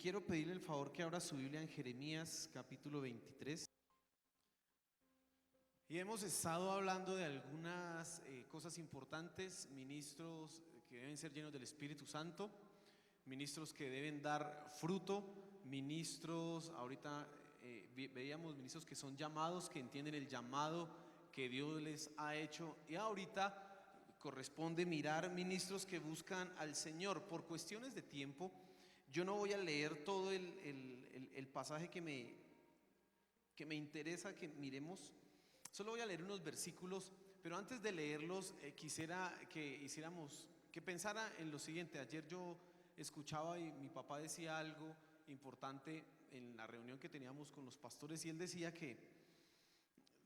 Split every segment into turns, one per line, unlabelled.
quiero pedirle el favor que abra su Biblia en Jeremías capítulo 23. Y hemos estado hablando de algunas cosas importantes, ministros que deben ser llenos del Espíritu Santo, ministros que deben dar fruto, ministros, ahorita veíamos ministros que son llamados, que entienden el llamado que Dios les ha hecho, y ahorita corresponde mirar ministros que buscan al Señor. Por cuestiones de tiempo, yo no voy a leer todo el pasaje que me interesa que miremos. Solo voy a leer unos versículos, pero antes de leerlos quisiera que pensara en lo siguiente. Ayer yo escuchaba y mi papá decía algo importante en la reunión que teníamos con los pastores, y él decía que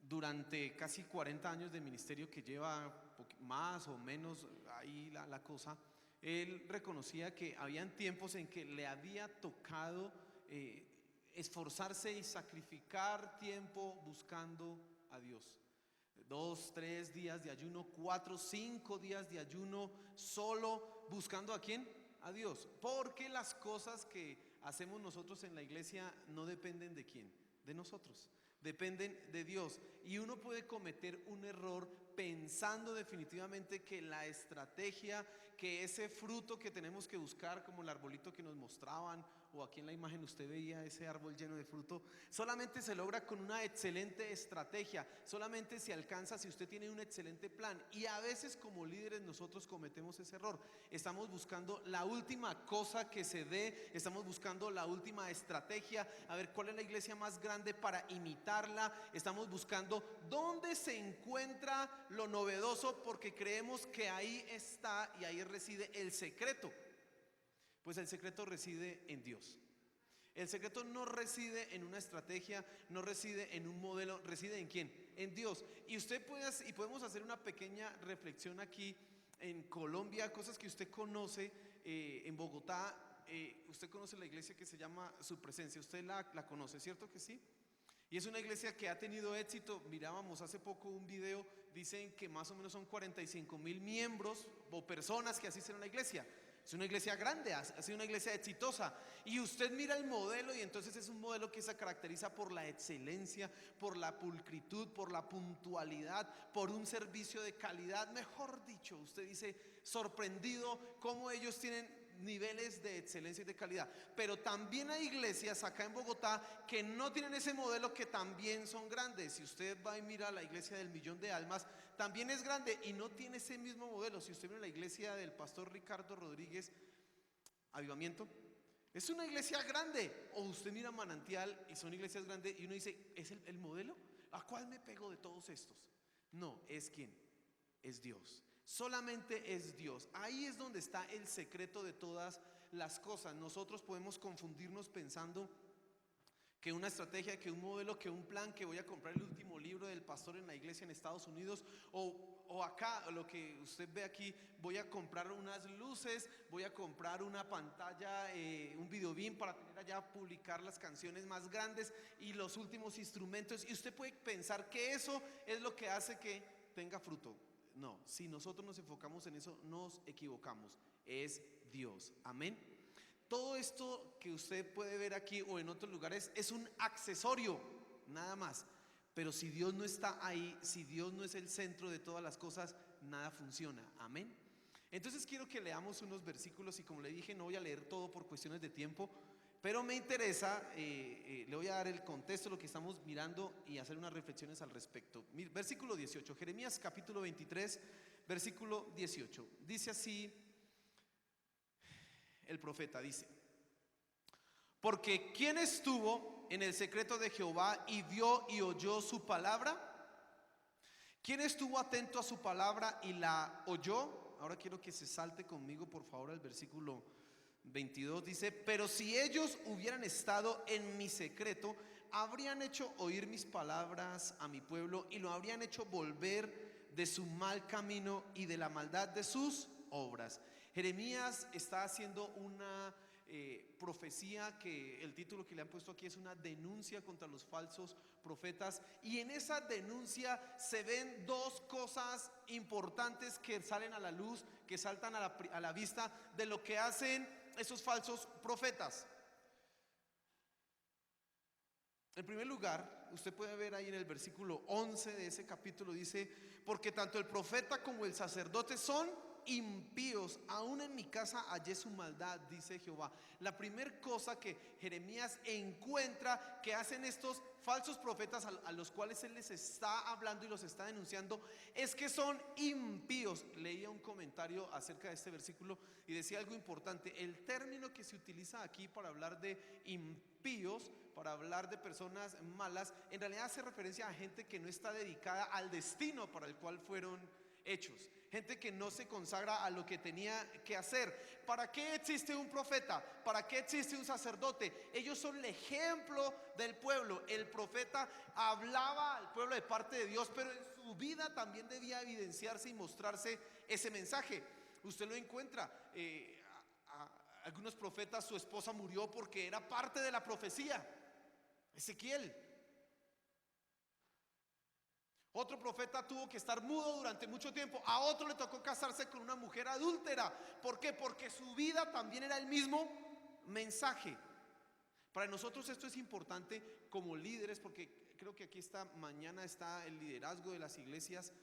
durante casi 40 años de ministerio que lleva, más o menos ahí la cosa, él reconocía que habían tiempos en que le había tocado esforzarse y sacrificar tiempo buscando a Dios. 2, 3 días de ayuno, 4, 5 días de ayuno, solo buscando ¿a quién? A Dios. Porque las cosas que hacemos nosotros en la iglesia no dependen de quién, de nosotros, dependen de Dios. Y uno puede cometer un error pensando definitivamente que la estrategia, que ese fruto que tenemos que buscar, como el arbolito que nos mostraban, o aquí en la imagen usted veía ese árbol lleno de fruto, solamente se logra con una excelente estrategia, solamente se alcanza si usted tiene un excelente plan. Y a veces como líderes nosotros cometemos ese error, estamos buscando la última cosa que se dé, estamos buscando la última estrategia, a ver cuál es la iglesia más grande para imitarla, estamos buscando dónde se encuentra lo novedoso, porque creemos que ahí está y ahí reside el secreto. Pues el secreto reside en Dios. El secreto no reside en una estrategia, no reside en un modelo, reside en ¿quién? En Dios. Y podemos hacer una pequeña reflexión aquí en Colombia, cosas que usted conoce en Bogotá. Usted conoce la iglesia que se llama Su Presencia, usted la conoce, ¿cierto que sí? Y es una iglesia que ha tenido éxito. Mirábamos hace poco un video, dicen que más o menos son 45,000 miembros o personas que asisten a la iglesia. Es una iglesia grande, ha sido una iglesia exitosa. Y usted mira el modelo y entonces es un modelo que se caracteriza por la excelencia, por la pulcritud, por la puntualidad, por un servicio de calidad. Mejor dicho, usted dice, sorprendido cómo ellos tienen niveles de excelencia y de calidad. Pero también hay iglesias acá en Bogotá que no tienen ese modelo, que también son grandes. Si usted va y mira la iglesia del Millón de Almas, también es grande y no tiene ese mismo modelo. Si usted mira la iglesia del pastor Ricardo Rodríguez, Avivamiento, es una iglesia grande. O usted mira Manantial y son iglesias grandes y uno dice, ¿es el modelo? ¿A cuál me pego de todos estos? No, ¿es quién? Es Dios. Solamente es Dios. Ahí es donde está el secreto de todas las cosas. Nosotros podemos confundirnos pensando que una estrategia, que un modelo, que un plan, que voy a comprar el último libro del pastor en la iglesia en Estados Unidos, o acá, lo que usted ve aquí, voy a comprar unas luces, voy a comprar una pantalla, un videobeam para tener allá, publicar las canciones más grandes y los últimos instrumentos. Y usted puede pensar que eso es lo que hace que tenga fruto. No, si nosotros nos enfocamos en eso, nos equivocamos. Es Dios. Amén. Todo esto que usted puede ver aquí o en otros lugares es un accesorio, nada más. Pero si Dios no está ahí, si Dios no es el centro de todas las cosas, nada funciona. Amén. Entonces quiero que leamos unos versículos, y como le dije, no voy a leer todo por cuestiones de tiempo, pero me interesa, le voy a dar el contexto de lo que estamos mirando y hacer unas reflexiones al respecto. Versículo 18, Jeremías capítulo 23, versículo 18. Dice así el profeta, dice: porque ¿quién estuvo en el secreto de Jehová y vio y oyó su palabra? ¿Quién estuvo atento a su palabra y la oyó? Ahora quiero que se salte conmigo por favor al versículo 22. Dice: pero si ellos hubieran estado en mi secreto, habrían hecho oír mis palabras a mi pueblo y lo habrían hecho volver de su mal camino y de la maldad de sus obras. Jeremías está haciendo una profecía, que el título que le han puesto aquí es una denuncia contra los falsos profetas, y en esa denuncia se ven dos cosas importantes que salen a la luz, que saltan a la vista de lo que hacen esos falsos profetas. En primer lugar, usted puede ver ahí en el versículo 11 de ese capítulo, dice: porque tanto el profeta como el sacerdote son impíos, aún en mi casa hallé su maldad, dice Jehová. La primera cosa que Jeremías encuentra que hacen estos falsos profetas a los cuales él les está hablando y los está denunciando, es que son impíos. Leía un comentario acerca de este versículo y decía algo importante: el término que se utiliza aquí para hablar de impíos, para hablar de personas malas, en realidad hace referencia a gente que no está dedicada al destino para el cual fueron hechos, gente que no se consagra a lo que tenía que hacer. ¿Para qué existe un profeta? ¿Para qué existe un sacerdote? Ellos son el ejemplo del pueblo. El profeta hablaba al pueblo de parte de Dios, pero en su vida también debía evidenciarse y mostrarse ese mensaje. Usted lo encuentra, algunos profetas, su esposa murió porque era parte de la profecía. Ezequiel. Otro profeta tuvo que estar mudo durante mucho tiempo. A otro le tocó casarse con una mujer adúltera. ¿Por qué? Porque su vida también era el mismo mensaje. Para nosotros esto es importante como líderes, porque creo que aquí mañana está el liderazgo de las iglesias.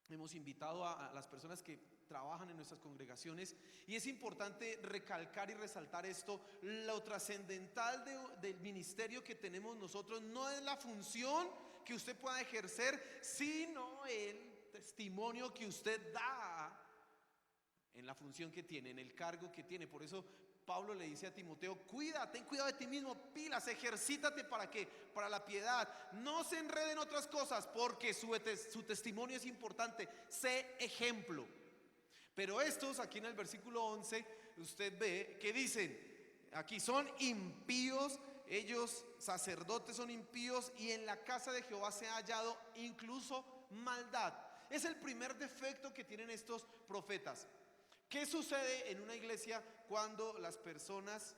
Hemos invitado a las personas que trabajan en nuestras congregaciones, y es importante recalcar y resaltar esto: lo trascendental del ministerio que tenemos nosotros no es la función que usted pueda ejercer, sino el testimonio que usted da en la función que tiene, en el cargo que tiene. Por eso Pablo le dice a Timoteo: ten cuidado de ti mismo, pilas, ejercítate. ¿Para qué? Para la piedad. No se enreden otras cosas, porque su testimonio es importante. Sé ejemplo. Pero estos, aquí en el versículo 11, usted ve que dicen, aquí son impíos, ellos sacerdotes son impíos, y en la casa de Jehová se ha hallado incluso maldad. Es el primer defecto que tienen estos profetas. ¿Qué sucede en una iglesia cuando las personas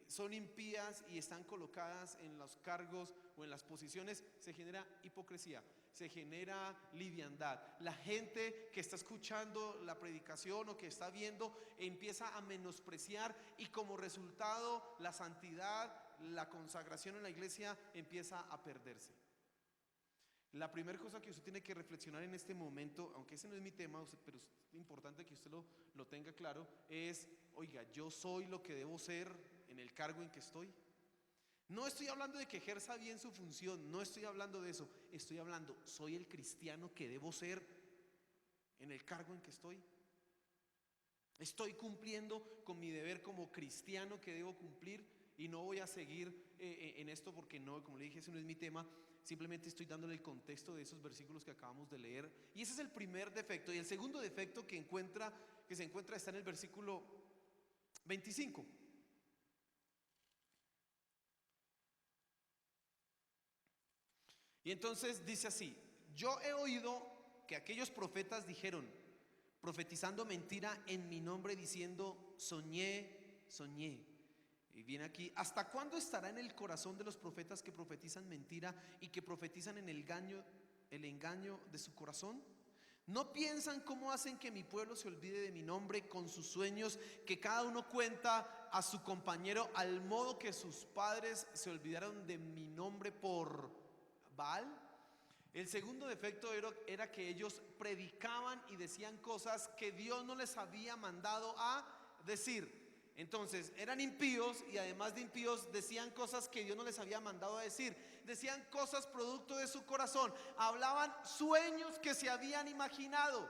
son impías y están colocadas en los cargos o en las posiciones? Se genera hipocresía, se genera liviandad. La gente que está escuchando la predicación o que está viendo empieza a menospreciar, y como resultado la santidad, la consagración en la iglesia empieza a perderse. La primera cosa que usted tiene que reflexionar en este momento, aunque ese no es mi tema, pero es importante que usted lo tenga claro, es: oiga, yo soy lo que debo ser en el cargo en que estoy. No estoy hablando de que ejerza bien su función, no estoy hablando de eso. Estoy hablando, soy el cristiano que debo ser en el cargo en que estoy. Estoy cumpliendo con mi deber como cristiano que debo cumplir, y no voy a seguir en esto porque no, como le dije, ese no es mi tema. Simplemente estoy dándole el contexto de esos versículos que acabamos de leer. Y ese es el primer defecto. Y el segundo defecto que se encuentra está en el versículo 25. Y entonces dice así: yo he oído que aquellos profetas dijeron, profetizando mentira en mi nombre, diciendo: soñé, soñé. Y viene aquí: ¿hasta cuándo estará en el corazón de los profetas que profetizan mentira y que profetizan en el engaño de su corazón? ¿No piensan cómo hacen que mi pueblo se olvide de mi nombre con sus sueños, que cada uno cuenta a su compañero, al modo que sus padres se olvidaron de mi nombre por Baal? El segundo defecto era que ellos predicaban y decían cosas que Dios no les había mandado a decir. Entonces eran impíos, y además de impíos decían cosas que Dios no les había mandado a decir. Decían cosas producto de su corazón, hablaban sueños que se habían imaginado.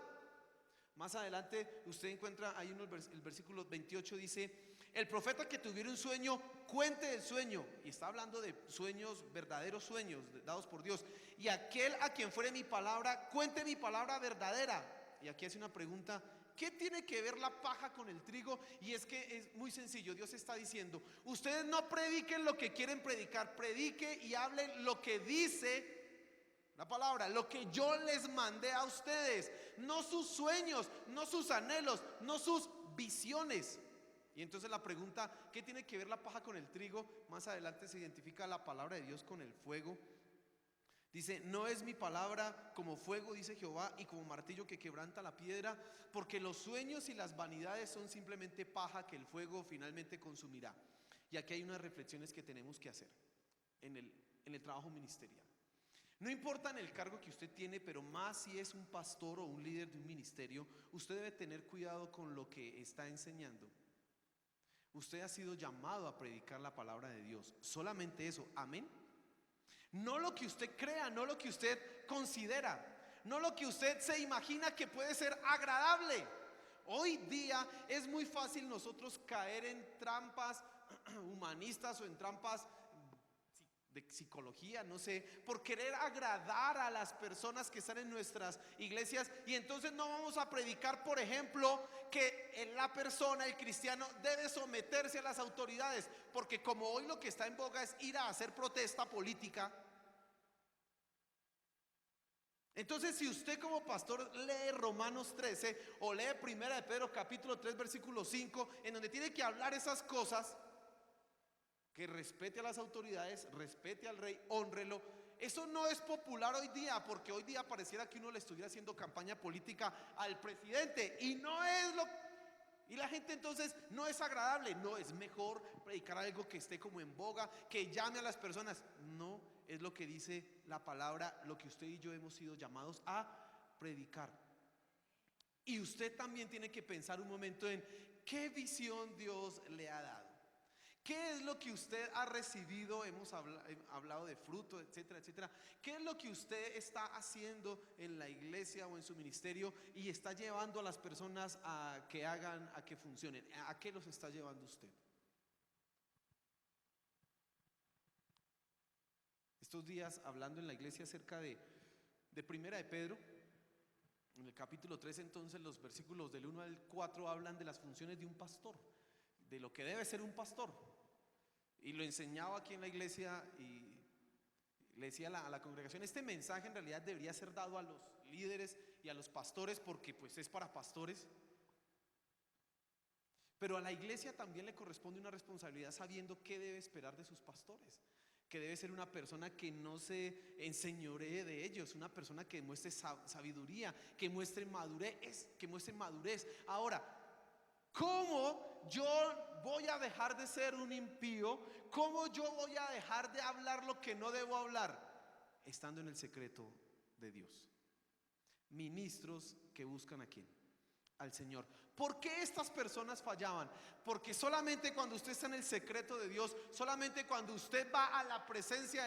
Más adelante usted encuentra ahí el versículo 28, dice: el profeta que tuviera un sueño, cuente el sueño. Y está hablando de sueños, verdaderos sueños dados por Dios. Y aquel a quien fuere mi palabra, cuente mi palabra verdadera. Y aquí hace una pregunta: ¿qué tiene que ver la paja con el trigo? Y es que es muy sencillo. Dios está diciendo: ustedes no prediquen lo que quieren predicar, predique y hablen lo que dice la palabra, lo que yo les mandé a ustedes, no sus sueños, no sus anhelos, no sus visiones. Y entonces la pregunta: ¿qué tiene que ver la paja con el trigo? Más adelante se identifica la palabra de Dios con el fuego. Dice: no es mi palabra como fuego, dice Jehová, y como martillo que quebranta la piedra, porque los sueños y las vanidades son simplemente paja que el fuego finalmente consumirá. Y aquí hay unas reflexiones que tenemos que hacer en el en el trabajo ministerial. No importa en el cargo que usted tiene, pero más si es un pastor o un líder de un ministerio, usted debe tener cuidado con lo que está enseñando. Usted ha sido llamado a predicar la palabra de Dios, solamente eso, amén. No lo que usted crea, no lo que usted considera, no lo que usted se imagina que puede ser agradable. Hoy día es muy fácil nosotros caer en trampas humanistas o en trampas de psicología, no sé, por querer agradar a las personas que están en nuestras iglesias, y entonces no vamos a predicar, por ejemplo, que la persona, el cristiano, debe someterse a las autoridades, porque como hoy lo que está en boga es ir a hacer protesta política. Entonces, si usted como pastor lee Romanos 13 o lee Primera de Pedro capítulo 3 versículo 5, en donde tiene que hablar esas cosas, que respete a las autoridades, respete al rey, hónrelo. Eso no es popular hoy día, porque hoy día pareciera que uno le estuviera haciendo campaña política al presidente, y no es lo. Y la gente entonces no es agradable. No, es mejor predicar algo que esté como en boga, que llame a las personas. No, es lo que dice la palabra, lo que usted y yo hemos sido llamados a predicar. Y usted también tiene que pensar un momento en qué visión Dios le ha dado. ¿Qué es lo que usted ha recibido? Hemos hablado de fruto, etcétera, etcétera. ¿Qué es lo que usted está haciendo en la iglesia o en su ministerio y está llevando a las personas a que hagan, a que funcionen? ¿A qué los está llevando usted? Estos días, hablando en la iglesia acerca de Primera de Pedro, en el capítulo 3, entonces los versículos del 1 al 4 hablan de las funciones de un pastor, de lo que debe ser un pastor. Y lo enseñaba aquí en la iglesia y le decía a la congregación, este mensaje en realidad debería ser dado a los líderes y a los pastores, porque pues es para pastores. Pero a la iglesia también le corresponde una responsabilidad, sabiendo qué debe esperar de sus pastores, que debe ser una persona que no se enseñoree de ellos, una persona que muestre sabiduría, que muestre madurez. Ahora, ¿cómo yo voy a dejar de ser un impío? ¿Cómo yo voy a dejar de hablar lo que no debo hablar? Estando en el secreto de Dios. Ministros que buscan ¿a quién? Al Señor. ¿Por qué estas personas fallaban? Porque solamente cuando usted está en el secreto de Dios, solamente cuando usted va a la presencia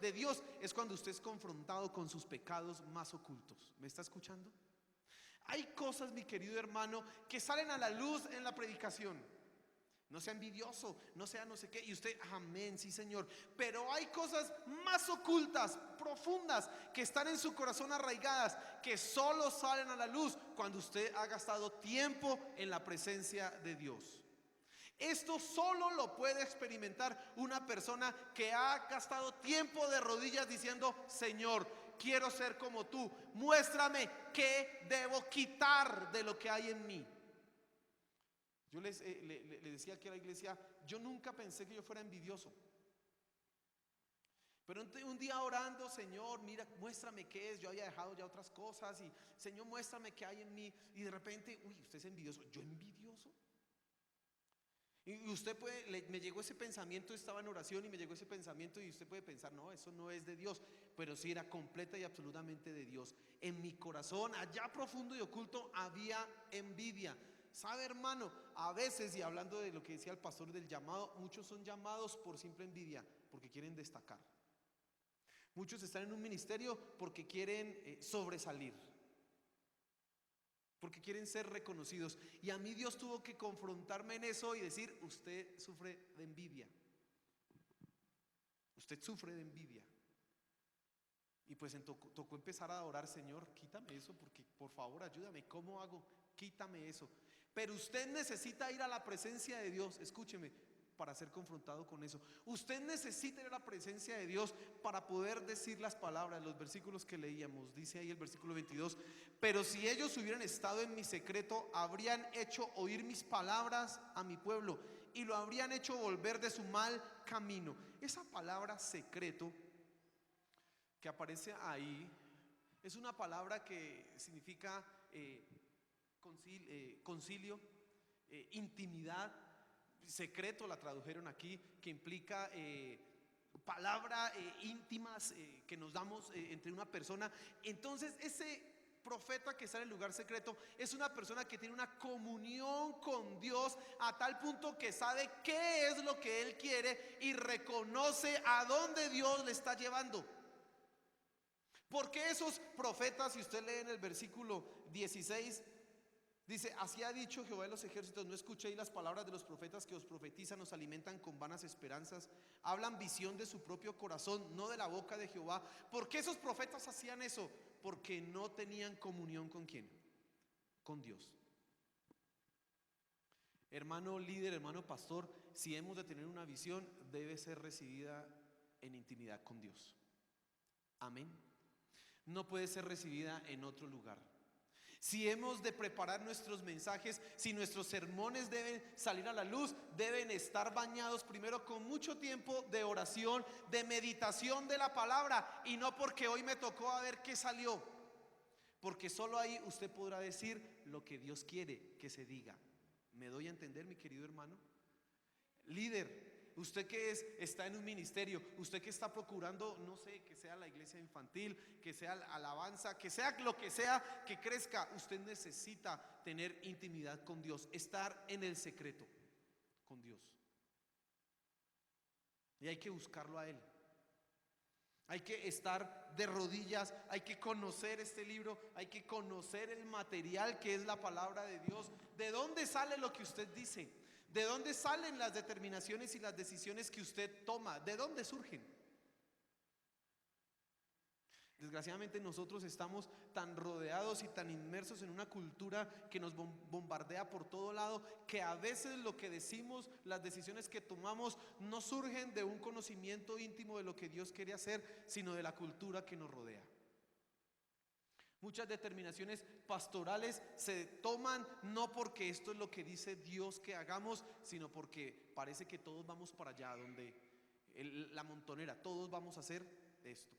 de Dios, es cuando usted es confrontado con sus pecados más ocultos. ¿Me está escuchando? Hay cosas, mi querido hermano, que salen a la luz en la predicación. No sea envidioso, no sea no sé qué. Y usted, amén, sí Señor. Pero hay cosas más ocultas, profundas, que están en su corazón arraigadas, que solo salen a la luz cuando usted ha gastado tiempo en la presencia de Dios. Esto solo lo puede experimentar una persona que ha gastado tiempo de rodillas diciendo, Señor, quiero ser como tú. Muéstrame qué debo quitar de lo que hay en mí. Yo le decía aquí a la iglesia, yo nunca pensé que yo fuera envidioso. Pero un día orando, Señor, mira, muéstrame qué es. Yo había dejado ya otras cosas y Señor, muéstrame qué hay en mí. Y de repente, usted es envidioso. ¿Yo envidioso? Y usted me llegó ese pensamiento, estaba en oración y me llegó ese pensamiento, y usted puede pensar, no, eso no es de Dios. Pero sí era completa y absolutamente de Dios. En mi corazón, allá profundo y oculto, había envidia. ¿Sabe, hermano? A veces, y hablando de lo que decía el pastor del llamado, muchos son llamados por simple envidia, porque quieren destacar. Muchos están en un ministerio porque quieren sobresalir, porque quieren ser reconocidos. Y a mí Dios tuvo que confrontarme en eso y decir, usted sufre de envidia. Usted sufre de envidia. Y pues tocó empezar a adorar, Señor, quítame eso, porque por favor ayúdame. ¿Cómo hago? Quítame eso. Pero usted necesita ir a la presencia de Dios, escúcheme, para ser confrontado con eso. Usted necesita ir a la presencia de Dios para poder decir las palabras, los versículos que leíamos. Dice ahí el versículo 22, pero si ellos hubieran estado en mi secreto, habrían hecho oír mis palabras a mi pueblo y lo habrían hecho volver de su mal camino. Esa palabra secreto que aparece ahí es una palabra que significa concilio, intimidad. Secreto la tradujeron aquí, que implica palabra íntimas que nos damos entre una persona. Entonces ese profeta que está en el lugar secreto es una persona que tiene una comunión con Dios a tal punto que sabe qué es lo que él quiere y reconoce a dónde Dios le está llevando. Porque esos profetas, si usted lee en el versículo 16, dice: así ha dicho Jehová de los ejércitos, no escuchéis las palabras de los profetas que os profetizan, os alimentan con vanas esperanzas, hablan visión de su propio corazón, no de la boca de Jehová. ¿Por qué esos profetas hacían eso? Porque no tenían comunión ¿con quién? Con Dios. Hermano líder, hermano pastor, si hemos de tener una visión, debe ser recibida en intimidad con Dios. Amén. No puede ser recibida en otro lugar. Si hemos de preparar nuestros mensajes, si nuestros sermones deben salir a la luz, deben estar bañados primero con mucho tiempo de oración, de meditación de la palabra, y no porque hoy me tocó a ver qué salió, porque solo ahí usted podrá decir lo que Dios quiere que se diga. ¿Me doy a entender, mi querido hermano? Líder, usted que está en un ministerio, usted que está procurando, no sé, que sea la iglesia infantil, que sea la alabanza, que sea lo que sea, que crezca, usted necesita tener intimidad con Dios, estar en el secreto con Dios. Y hay que buscarlo a Él. Hay que estar de rodillas, hay que conocer este libro, hay que conocer el material que es la palabra de Dios. ¿De dónde sale lo que usted dice? ¿De dónde salen las determinaciones y las decisiones que usted toma? ¿De dónde surgen? Desgraciadamente nosotros estamos tan rodeados y tan inmersos en una cultura que nos bombardea por todo lado, que a veces lo que decimos, las decisiones que tomamos, no surgen de un conocimiento íntimo de lo que Dios quiere hacer, sino de la cultura que nos rodea. Muchas determinaciones pastorales se toman no porque esto es lo que dice Dios que hagamos, sino porque parece que todos vamos para allá, donde la montonera, todos vamos a hacer esto.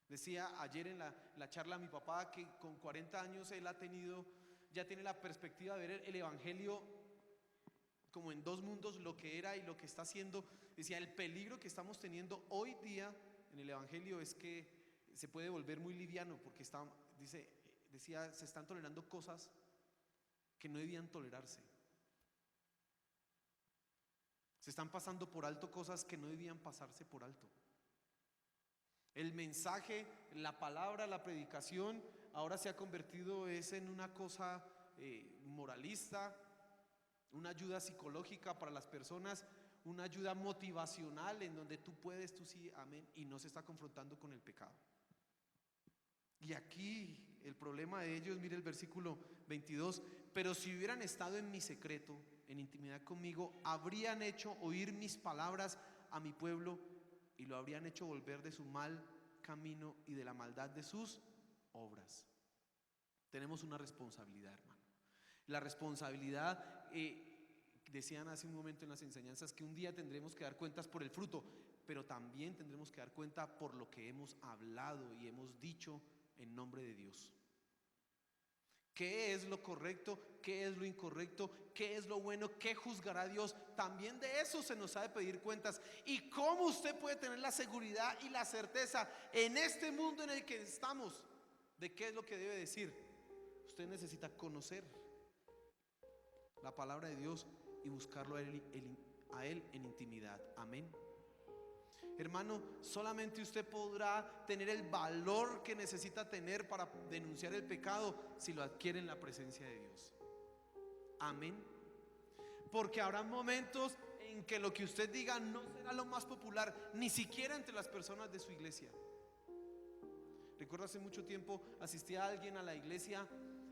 Decía ayer en la charla mi papá que con 40 años él ya tiene la perspectiva de ver el evangelio como en dos mundos, lo que era y lo que está haciendo. Decía, el peligro que estamos teniendo hoy día en el evangelio es que se puede volver muy liviano, porque decía, se están tolerando cosas que no debían tolerarse. Se están pasando por alto cosas que no debían pasarse por alto. El mensaje, la palabra, la predicación ahora se ha convertido en una cosa moralista, una ayuda psicológica para las personas, una ayuda motivacional en donde tú puedes, tú sí, amén, y no se está confrontando con el pecado. Y aquí el problema de ellos, mire el versículo 22, pero si hubieran estado en mi secreto, en intimidad conmigo, habrían hecho oír mis palabras a mi pueblo y lo habrían hecho volver de su mal camino y de la maldad de sus obras. Tenemos una responsabilidad, hermano. La responsabilidad, decían hace un momento en las enseñanzas, que un día tendremos que dar cuentas por el fruto, pero también tendremos que dar cuenta por lo que hemos hablado y hemos dicho en nombre de Dios. ¿Qué es lo correcto? ¿Qué es lo incorrecto? ¿Qué es lo bueno? ¿Qué juzgará Dios? También de eso se nos ha de pedir cuentas. ¿Y cómo usted puede tener la seguridad y la certeza en este mundo en el que estamos de qué es lo que debe decir? Usted necesita conocer la palabra de Dios y buscarlo a Él en intimidad. Amén. Hermano, solamente usted podrá tener el valor que necesita tener para denunciar el pecado si lo adquiere en la presencia de Dios. Amén. Porque habrá momentos en que lo que usted diga no será lo más popular, ni siquiera entre las personas de su iglesia. Recuerdo hace mucho tiempo asistía a alguien a la iglesia,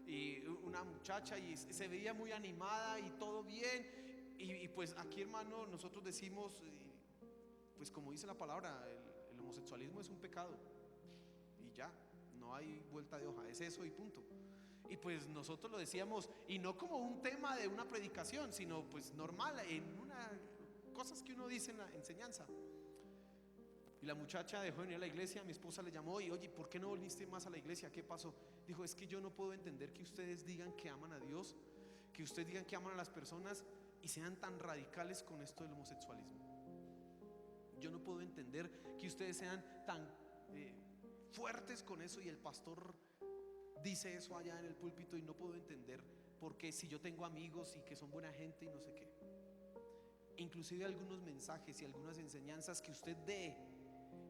y una muchacha, y se veía muy animada y todo bien, y pues aquí, hermano, nosotros decimos, pues como dice la palabra, el homosexualismo es un pecado y ya, no hay vuelta de hoja, es eso y punto. Y pues nosotros lo decíamos, y no como un tema de una predicación, sino pues normal, cosas que uno dice en la enseñanza. Y la muchacha dejó de venir a la iglesia, mi esposa le llamó y, oye, ¿por qué no volviste más a la iglesia? ¿Qué pasó? Dijo, es que yo no puedo entender que ustedes digan que aman a Dios, que ustedes digan que aman a las personas y sean tan radicales con esto del homosexualismo. Yo no puedo entender que ustedes sean tan fuertes con eso y el pastor dice eso allá en el púlpito, y no puedo entender porque si yo tengo amigos y que son buena gente y no sé qué. Inclusive algunos mensajes y algunas enseñanzas que usted dé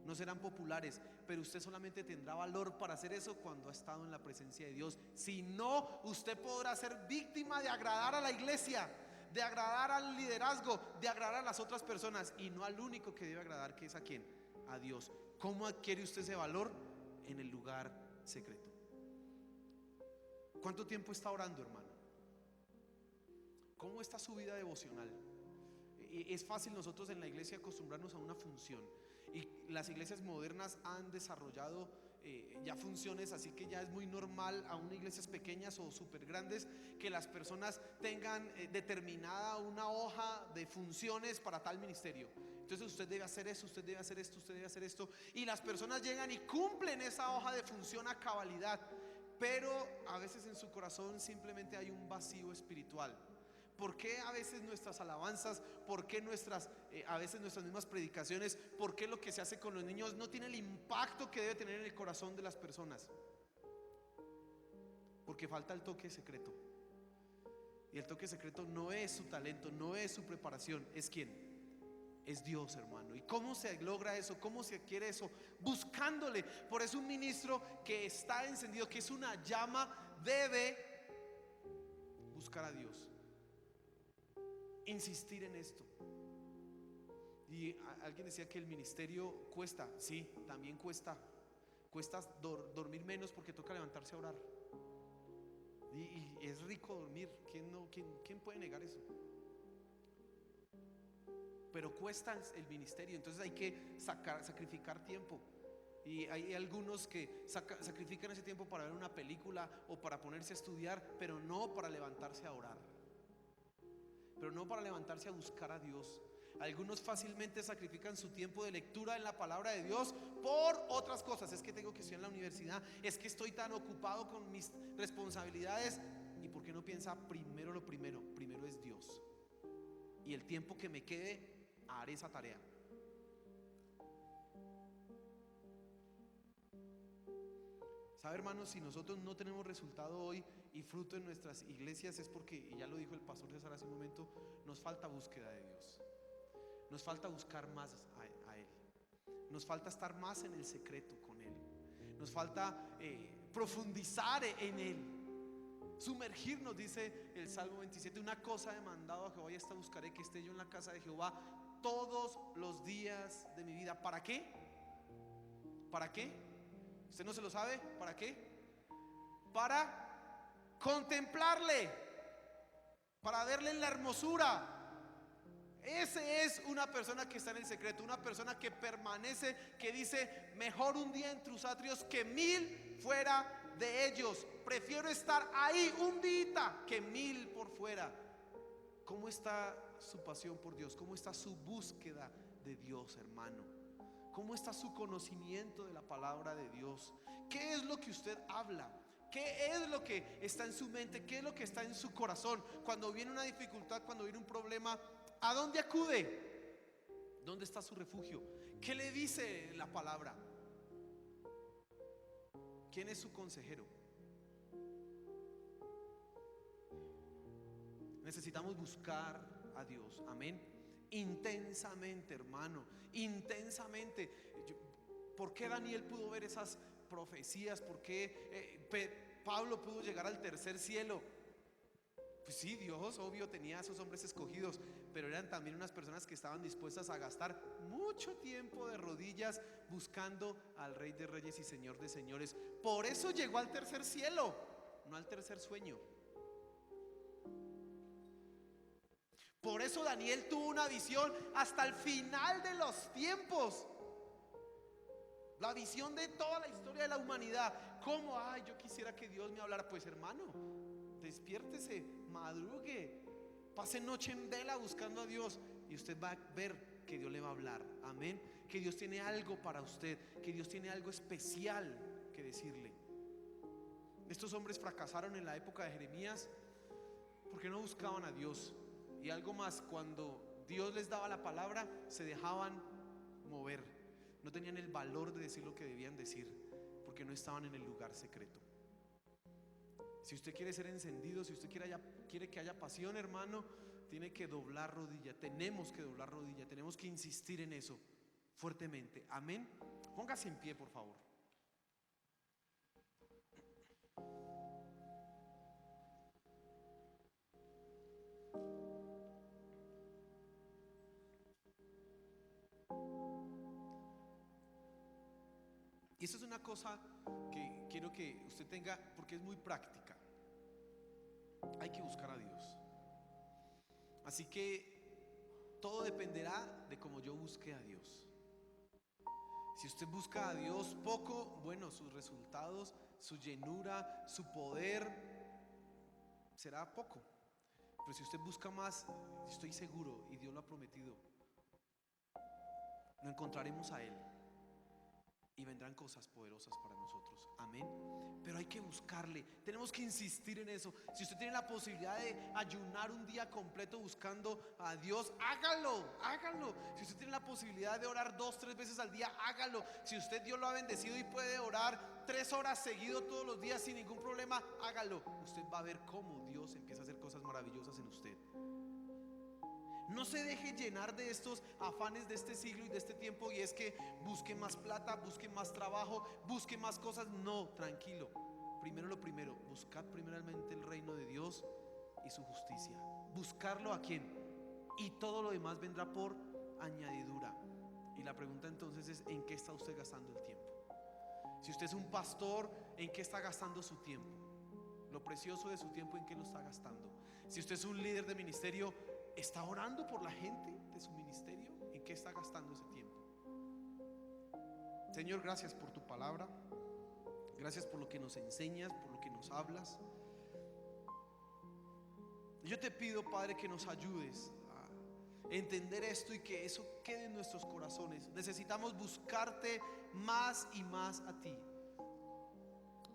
no serán populares, pero usted solamente tendrá valor para hacer eso cuando ha estado en la presencia de Dios. Si no, usted podrá ser víctima de agradar a la iglesia, de agradar al liderazgo, de agradar a las otras personas, y no al único que debe agradar, que es a quién, a Dios. ¿Cómo adquiere usted ese valor? En el lugar secreto. ¿Cuánto tiempo está orando, hermano? ¿Cómo está su vida devocional? Es fácil nosotros en la iglesia acostumbrarnos a una función, y las iglesias modernas han desarrollado ya funciones, así que ya es muy normal a unas iglesias pequeñas o súper grandes que las personas tengan determinada una hoja de funciones para tal ministerio. Entonces usted debe hacer eso, usted debe hacer esto, usted debe hacer esto, y las personas llegan y cumplen esa hoja de función a cabalidad, pero a veces en su corazón simplemente hay un vacío espiritual. ¿Por qué a veces nuestras alabanzas, por qué a veces nuestras mismas predicaciones, por qué lo que se hace con los niños no tiene el impacto que debe tener en el corazón de las personas? Porque falta el toque secreto. Y el toque secreto no es su talento, no es su preparación, es ¿quién? Es Dios, hermano. ¿Y cómo se logra eso? ¿Cómo se adquiere eso? Buscándole. Por eso un ministro que está encendido, que es una llama, debe buscar a Dios, insistir en esto. Y alguien decía que el ministerio cuesta. Sí, también cuesta. Cuesta dormir menos porque toca levantarse a orar. Y es rico dormir. ¿Quién puede negar eso? Pero cuesta el ministerio. Entonces hay que sacrificar tiempo. Y hay algunos que sacrifican ese tiempo para ver una película o para ponerse a estudiar, pero no para levantarse a orar, pero no para levantarse a buscar a Dios. Algunos fácilmente sacrifican su tiempo de lectura en la palabra de Dios por otras cosas. Es que tengo que estudiar en la universidad, es que estoy tan ocupado con mis responsabilidades. ¿Y por qué no piensa primero lo primero? Primero es Dios, y el tiempo que me quede haré esa tarea. ¿Sabe, hermanos? Si nosotros no tenemos resultado hoy y fruto en nuestras iglesias, es porque, y ya lo dijo el pastor César hace un momento, nos falta búsqueda de Dios. Nos falta buscar más a Él. Nos falta estar más en el secreto con Él. Nos falta profundizar en Él. Sumergirnos, dice el Salmo 27. Una cosa he mandado a Jehová y esta buscaré, que esté yo en la casa de Jehová todos los días de mi vida. ¿Para qué? ¿Para qué? ¿Usted no se lo sabe? ¿Para qué? Para contemplarle, para verle en la hermosura. Ese es una persona que está en el secreto, una persona que permanece, que dice: mejor un día entre tus atrios que 1000 fuera de ellos. Prefiero estar ahí un día que 1000 por fuera. ¿Cómo está su pasión por Dios? ¿Cómo está su búsqueda de Dios, hermano? ¿Cómo está su conocimiento de la palabra de Dios? ¿Qué es lo que usted habla? ¿Qué es lo que está en su mente? ¿Qué es lo que está en su corazón? Cuando viene una dificultad, cuando viene un problema, ¿a dónde acude? ¿Dónde está su refugio? ¿Qué le dice la palabra? ¿Quién es su consejero? Necesitamos buscar a Dios, amén, intensamente, hermano, intensamente. ¿Por qué Daniel pudo ver esas profecías? ¿Por qué Pablo pudo llegar al tercer cielo? Pues sí, Dios obvio tenía a esos hombres escogidos, pero eran también unas personas que estaban dispuestas a gastar mucho tiempo de rodillas buscando al Rey de Reyes y Señor de Señores. Por eso llegó al tercer cielo, no al tercer sueño. Por eso Daniel tuvo una visión hasta el final de los tiempos. La visión de toda la historia de la humanidad. ¿Cómo? Ay, yo quisiera que Dios me hablara. Pues hermano, despiértese, madrugue, pase noche en vela buscando a Dios, y usted va a ver que Dios le va a hablar. Amén. Que Dios tiene algo para usted, que Dios tiene algo especial que decirle. Estos hombres fracasaron en la época de Jeremías porque no buscaban a Dios. Y algo más, cuando Dios les daba la palabra, se dejaban mover, no tenían el valor de decir lo que debían decir, porque no estaban en el lugar secreto. Si usted quiere ser encendido, si usted quiere que haya pasión, hermano, tiene que doblar rodilla. Tenemos que doblar rodilla, tenemos que insistir en eso fuertemente. Amén. Póngase en pie, por favor. Y eso es una cosa que quiero que usted tenga, porque es muy práctica. Hay que buscar a Dios. Así que todo dependerá de cómo yo busque a Dios. Si usted busca a Dios poco, bueno, sus resultados, su llenura, su poder será poco. Pero si usted busca más, estoy seguro, y Dios lo ha prometido, lo encontraremos a Él y vendrán cosas poderosas para nosotros. Amén. Pero hay que buscarle, tenemos que insistir en eso. Si usted tiene la posibilidad de ayunar un día completo buscando a Dios, hágalo, hágalo. Si usted tiene la posibilidad de orar 2-3 veces al día, hágalo. Si usted Dios lo ha bendecido y puede orar 3 horas seguido todos los días sin ningún problema, hágalo. Usted va a ver cómo Dios empieza a hacer cosas maravillosas en usted. No se deje llenar de estos afanes de este siglo y de este tiempo, y es que busque más plata, busque más trabajo, busque más cosas. No, tranquilo. Primero lo primero, buscad primeramente el reino de Dios y su justicia. Buscarlo ¿a quién? Y todo lo demás vendrá por añadidura. Y la pregunta entonces es: ¿en qué está usted gastando el tiempo? Si usted es un pastor, ¿en qué está gastando su tiempo? Lo precioso de su tiempo, ¿en qué lo está gastando? Si usted es un líder de ministerio, ¿está orando por la gente de su ministerio? ¿En qué está gastando ese tiempo? Señor, gracias por tu palabra. Gracias por lo que nos enseñas, por lo que nos hablas. Yo te pido, Padre, que nos ayudes a entender esto y que eso quede en nuestros corazones. Necesitamos buscarte más y más a ti.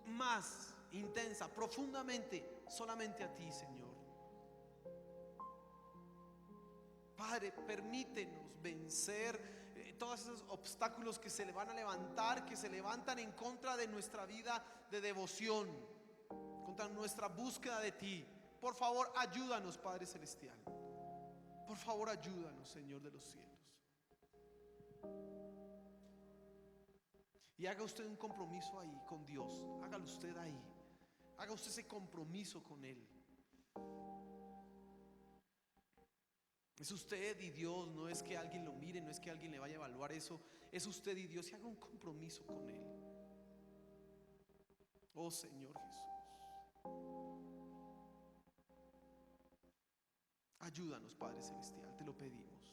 Más intensa, profundamente, solamente a ti, Señor. Padre, permítenos vencer todos esos obstáculos que se le van a levantar, que se levantan en contra de nuestra vida de devoción, contra nuestra búsqueda de ti. Por favor, ayúdanos, Padre Celestial. Por favor, ayúdanos, Señor de los cielos. Y haga usted un compromiso ahí con Dios. Hágalo usted ahí. Haga usted ese compromiso con Él. Es usted y Dios, no es que alguien lo mire, no es que alguien le vaya a evaluar eso. Es usted y Dios, y haga un compromiso con Él. Oh Señor Jesús, ayúdanos, Padre Celestial, te lo pedimos.